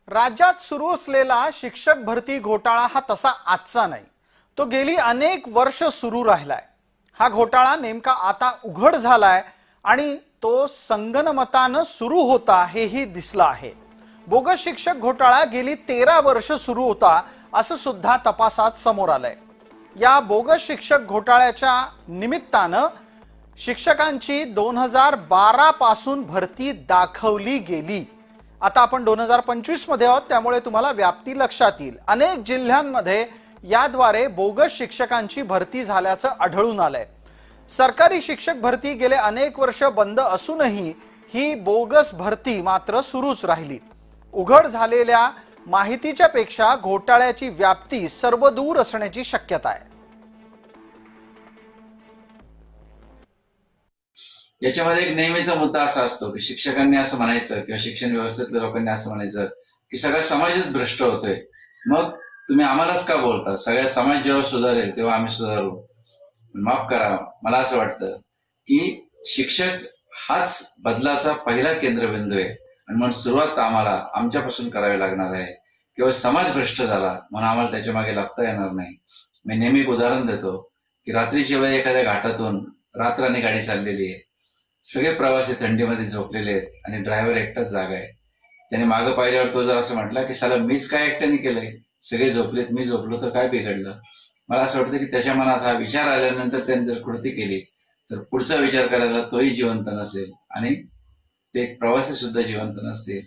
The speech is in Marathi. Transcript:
राज्यात सुरू असलेला शिक्षक भरती घोटाळा हा तसा आजचा नाही, तो गेली अनेक वर्ष सुरू राहिलाय। हा घोटाळा नेमका आता उघड झालाय आणि तो संगनमताने सुरू होता हेही दिसलं आहे। बोगस शिक्षक घोटाळा गेली 13 वर्ष सुरू होता असं सुद्धा तपासात समोर आलंय। या बोगस शिक्षक घोटाळ्याच्या निमित्तानं शिक्षकांची 2012 पासून भरती दाखवली गेली। आता आपण 2025 मध्ये आहोत, त्यामुळे तुम्हाला व्याप्ती लक्षात येईल। अनेक जिल्ह्यांमध्ये याद्वारे बोगस शिक्षकांची भरती झाल्याचं आढळून आलंय। सरकारी शिक्षक भरती गेले अनेक वर्ष बंद असूनही ही बोगस भरती मात्र सुरूच राहिली। उघड झालेल्या माहितीच्या पेक्षा घोटाळ्याची व्याप्ती सर्वदूर असण्याची शक्यता आहे। याच्यामध्ये एक नेहमीचा मुद्दा असा असतो की शिक्षकांनी असं म्हणायचं किंवा शिक्षण व्यवस्थेतल्या लोकांनी असं म्हणायचं की सगळा समाजच भ्रष्ट होतोय, मग तुम्ही आम्हालाच का बोलता? सगळा समाज जेव्हा सुधारेल तेव्हा आम्ही सुधारू। माफ करा, मला असं वाटतं की शिक्षक हाच बदलाचा पहिला केंद्रबिंदू आहे आणि म्हणून सुरुवात आम्हाला आमच्यापासून करावी लागणार आहे। किंवा समाज भ्रष्ट झाला म्हणून आम्हाला त्याच्या मागे लागता येणार नाही। मी नेहमी एक उदाहरण देतो की रात्रीच्या वेळी एखाद्या घाटातून रात्राने गाडी चाललेली आहे, सगळे प्रवासी थंडीमध्ये झोपलेले आहेत आणि ड्रायव्हर एकटाच जागा आहे। त्याने मागे पाहिल्यावर तो जर असं म्हटला की साला मीच काय एकट्याने केलंय, सगळे झोपलेत, मी झोपलो तर काय बिघडलं? मला असं वाटतं की त्याच्या मनात हा विचार आल्यानंतर त्याने जर कृती केली तर पुढचा विचार करायला तोही जिवंत नसेल आणि ते प्रवासी सुद्धा जिवंत नसतील।